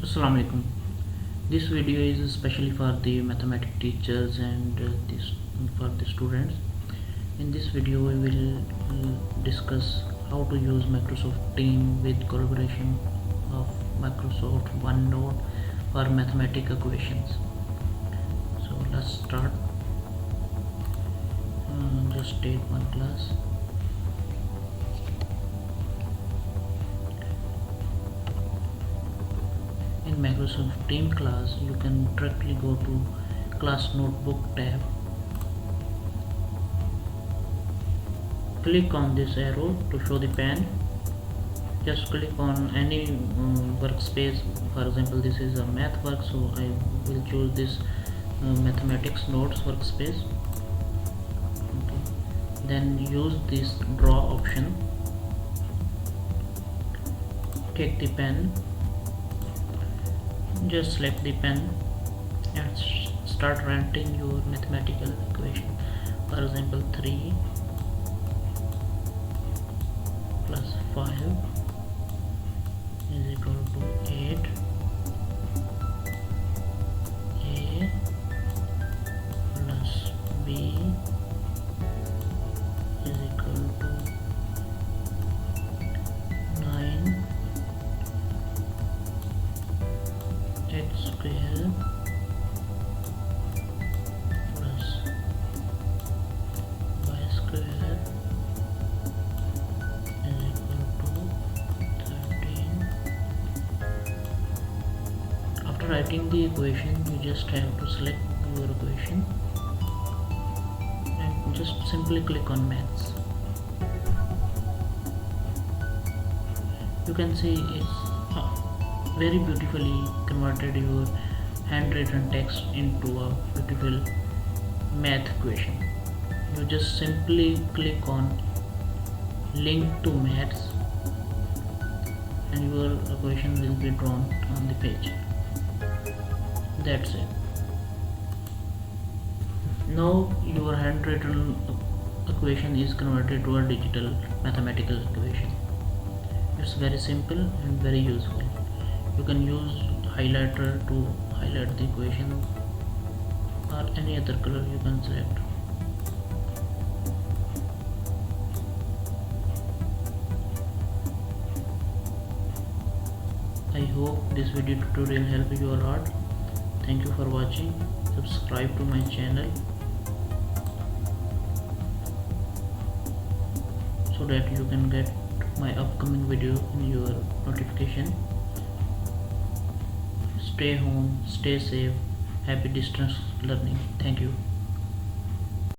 Assalamu alaikum. This video is especially for the mathematics teachers and for the students. In this video we will discuss how to use Microsoft Team with collaboration of Microsoft OneNote for mathematical equations. So let's start. Just take one class. In Microsoft Team class, you can directly go to class notebook tab. Click on this arrow to show the pen. Just click on any workspace. For example, this is a math work, so I will choose this mathematics notes workspace. Okay. Then use this draw option. Take the pen. Just select the pen and start writing your mathematical equation. For example, 3 plus 5 is equal to 8. A plus B is equal to 9. X square plus y square is equal to 13. After writing the equation, you just have to select your equation and just simply click on maths. You can see it's very beautifully converted your handwritten text into a beautiful math equation. You just simply click on link to maths and your equation will be drawn on the page. That's it. Now your handwritten equation is converted to a digital mathematical equation. It's very simple and very useful. You can use highlighter to highlight the equation or any other color you can select. I hope this video tutorial helped you a lot. Thank you for watching. Subscribe to my channel so that you can get my upcoming video in your notification. Stay home, stay safe, happy distance learning. Thank you.